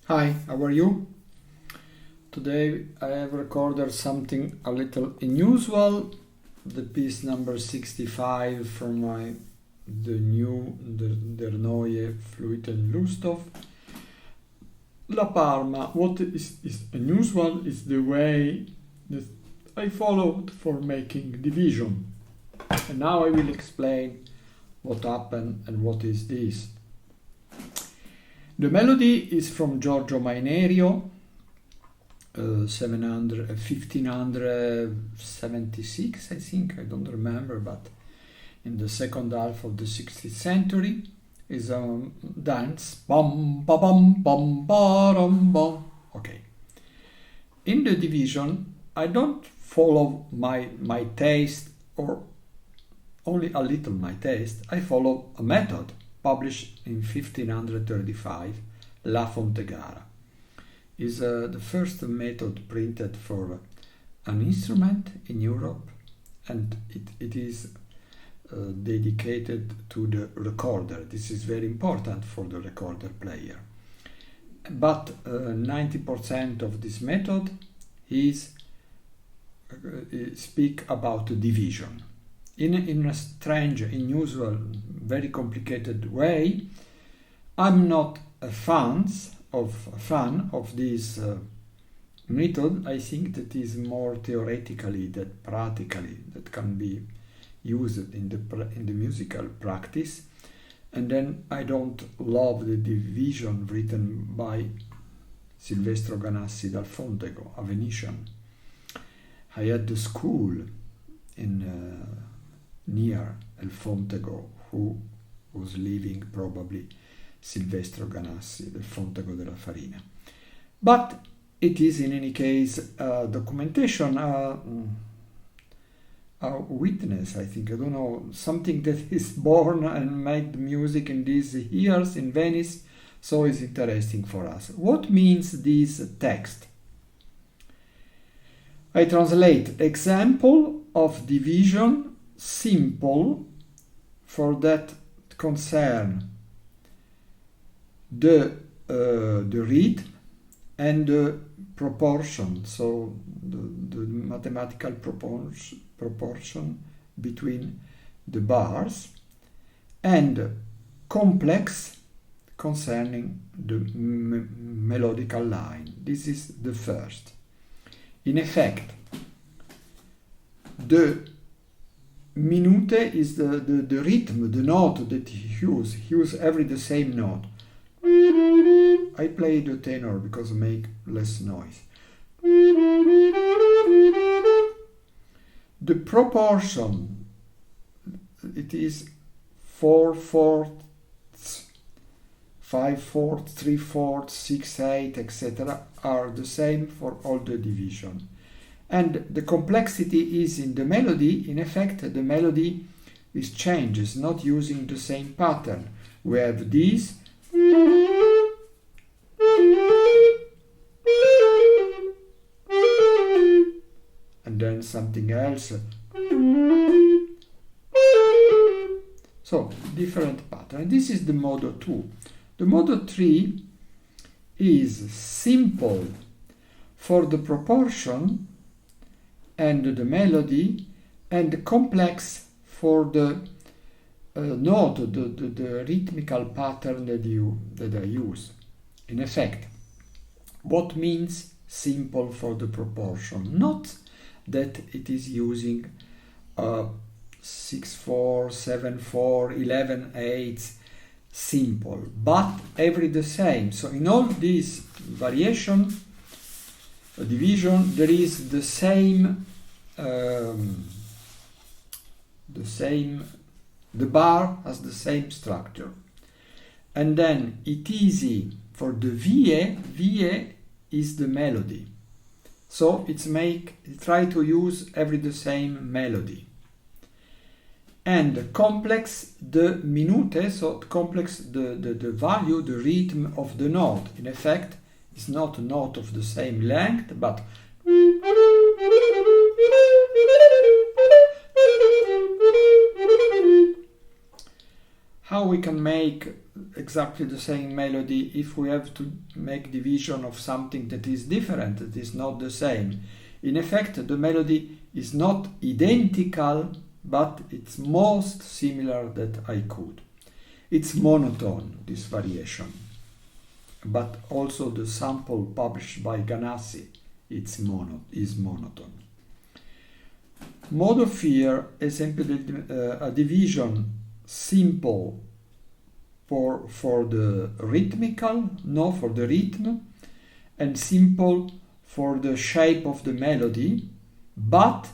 Hi, how are you? Today I have recorded something a little unusual, the piece number 65 from the Neue Flötenlusthof. La Parma. What is unusual is the way that I followed for making division. And now I will explain what happened and what is this. The melody is from Giorgio Mainerio, 1576, I think, I don't remember, but in the second half of the 16th century is a dance. Bum, ba, bum, bum, ba, dum, bum. Okay. In the division, I don't follow my taste, or only a little my taste. I follow a method published in 1535, La Fontegara. Is the first method printed for an instrument in Europe, and it is dedicated to the recorder. This is very important for the recorder player. But 90% of this method is speak about division. In a strange, unusual, very complicated way. I'm not a fan of this method. I think that is more theoretically than practically that can be used in the musical practice. And then I don't love the division written by Silvestro Ganassi dal Fontego, a Venetian. I had the school in near El Fontego, who was living probably Silvestro Ganassi del Fontego della Farina. But it is in any case a documentation, a witness, I think, I don't know, something that is born and made music in these years in Venice, so it's interesting for us. What means this text? I translate example of division simple for that concern the rhythm and the proportion, so the mathematical proportion between the bars, and complex concerning the melodical line. This is the first. In effect, the minute is the rhythm, the note that he use every the same note. I play the tenor because it make less noise. The proportion, it is 4/4, 5/4, 3/4, 6/8, etc. are the same for all the division. And the complexity is in the melody. In effect, the melody is changes, not using the same pattern. We have this, and then something else. So, different pattern. This is the modo 2. The modo 3 is simple for the proportion and the melody, and complex for the note, the rhythmical pattern that I use. In effect, what means simple for the proportion? Not that it is using 6/4, 7/4, 11/8 simple, but every the same. So in all these variation, division, there is the same, the bar has the same structure. And then it easy for the VA is the melody. So try to use every the same melody. And complex the minute, so complex the value, the rhythm of the note. In effect, it's not a note of the same length, but how we can make exactly the same melody if we have to make division of something that is different, that is not the same. In effect, the melody is not identical, but it's most similar that I could. It's monotone, this variation, but also the sample published by Ganassi is monotone. Mode of fear is simply a division simple for the rhythmical, no, for the rhythm, and simple for the shape of the melody, but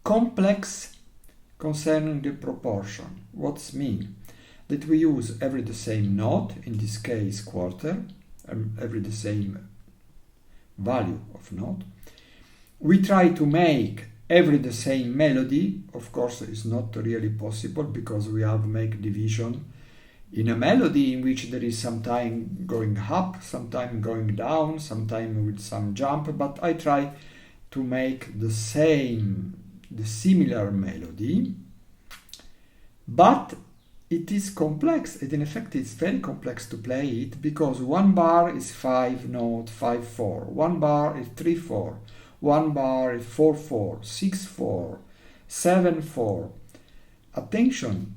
complex concerning the proportion. What's mean? That we use every the same note, in this case quarter, every the same value of note. We try to make every the same melody. Of course, it's not really possible because we have make division in a melody in which there is sometime going up, sometime going down, sometime with some jump, but I try to make the similar melody, but it is complex, and in effect it's very complex to play it, because one bar is 5 note, 5/4, one bar is 3/4, one bar is 4/4, 6/4, 7/4. Attention,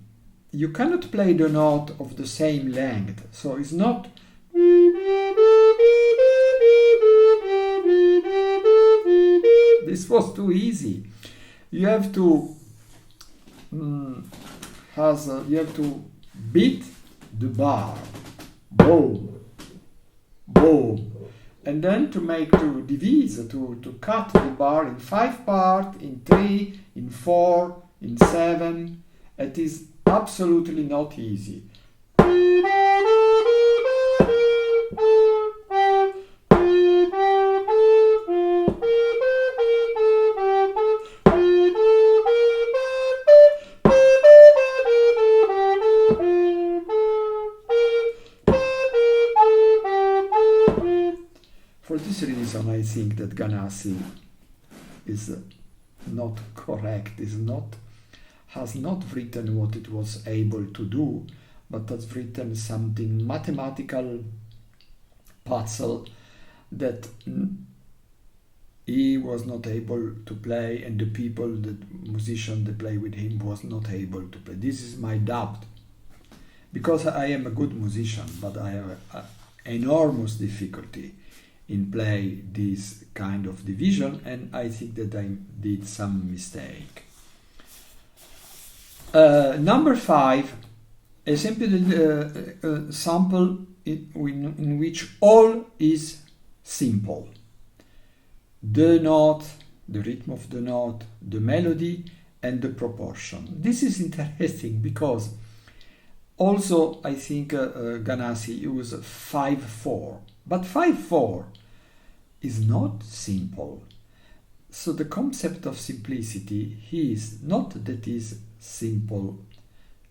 you cannot play the note of the same length, so it's not this was too easy. You have to you have to beat the bar, boom, boom, and then to divide, to cut the bar in 5 parts, in 3, in 4, in 7. It is absolutely not easy. For this reason, I think that Ganassi is not correct, has not written what it was able to do, but has written something mathematical puzzle that he was not able to play, and the musician that play with him was not able to play. This is my doubt, because I am a good musician, but I have an enormous difficulty in play this kind of division, and I think that I did some mistake. Number 5 is simply a sample in which all is simple. The note, the rhythm of the note, the melody, and the proportion. This is interesting because also I think Ganassi used 5/4, but 5/4 is not simple. So the concept of simplicity is not that is simple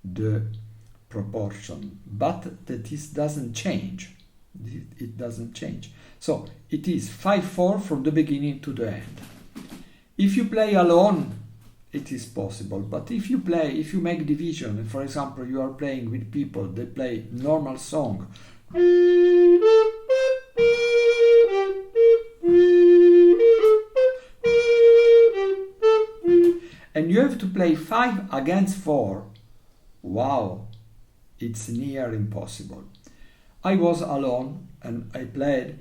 the proportion, but that it doesn't change. It doesn't change. So it is 5/4 from the beginning to the end. If you play alone, it is possible, but if you make division, for example, you are playing with people that play normal song, and you have to play 5 against 4, wow, it's near impossible. I was alone and I played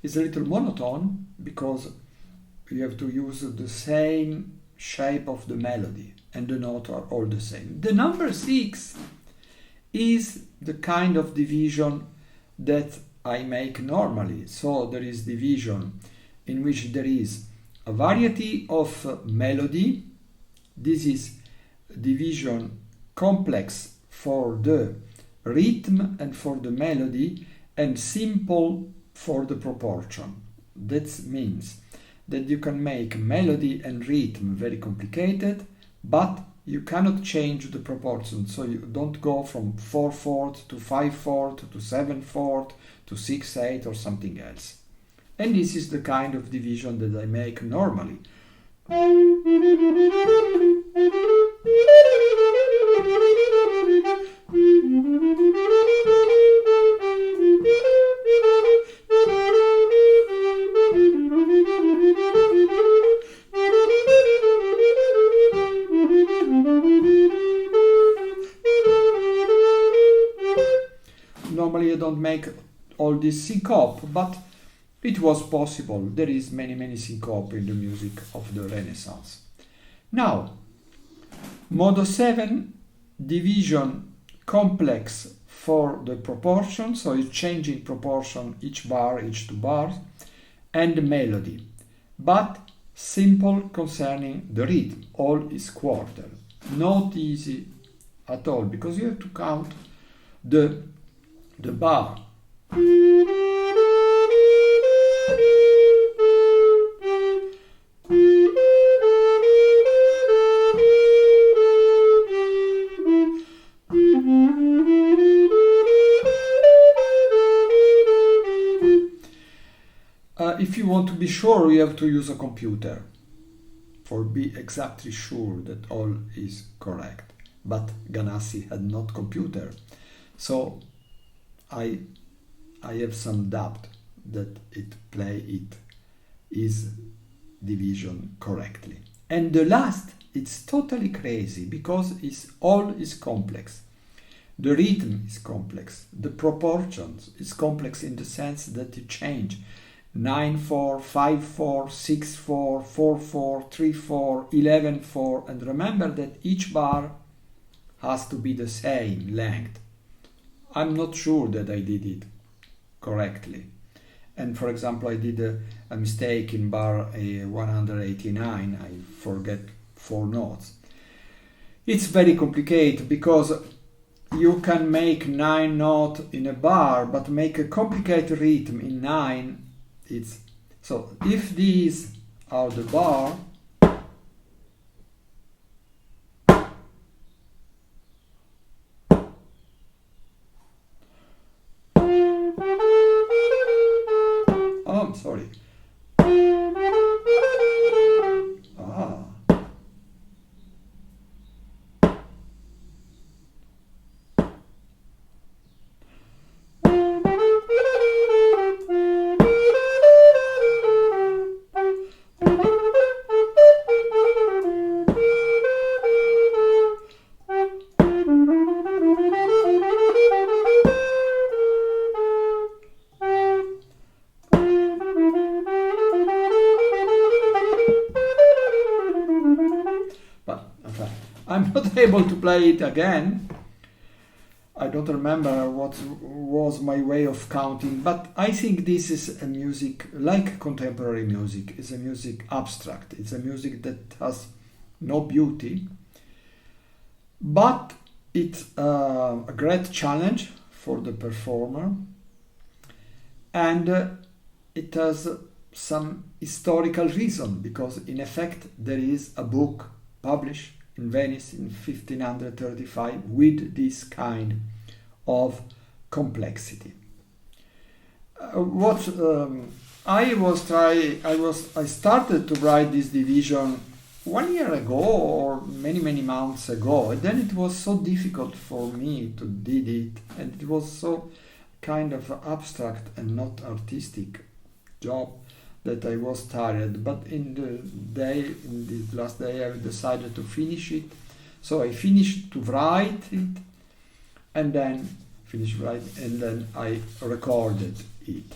it's a little monotone because you have to use the same shape of the melody and the notes are all the same. The number 6 is the kind of division that I make normally. So there is division in which there is a variety of melody. This is division complex for the rhythm and for the melody, and simple for the proportion. That means that you can make melody and rhythm very complicated, but you cannot change the proportion. So you don't go from 4/4 to 5/4 to 7/4 to 6/8 or something else. And this is the kind of division that I make normally. Normally I don't make all this syncope, but it was possible. There is many syncope in the music of the Renaissance. Now, Modo 7 division complex for the proportion, so it's changing proportion each bar, each two bars, and the melody, but simple concerning the rhythm. All is quarter. Not easy at all, because you have to count the bar. If you want to be sure, you have to use a computer for be exactly sure that all is correct. But Ganassi had not computer, so I have some doubt that it is division correctly. And the last, it's totally crazy because all is complex. The rhythm is complex. The proportions is complex in the sense that you change 9/4, 5/4, 6/4, 4/4, 3/4, 11/4, and remember that each bar has to be the same length. I'm not sure that I did it correctly. And for example, I did a mistake in bar 189. I forget 4 notes. It's very complicated because you can make 9 notes in a bar, but make a complicated rhythm in 9. So if these are the bar, I'm sorry. I'm not able to play it again. I don't remember what was my way of counting, but I think this is a music like contemporary music. It's a music abstract. It's a music that has no beauty, but it's a great challenge for the performer, and it has some historical reason because in effect there is a book published in Venice in 1535 with this kind of complexity. I started to write this division 1 year ago or many months ago, and then it was so difficult for me to do it, and it was so kind of abstract and not artistic job that I was tired. But in the last day, I decided to finish it. So I finished to write it, and then I recorded it.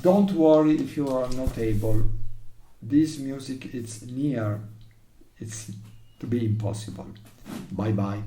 Don't worry if you are not able. This music it's to be impossible. Bye bye.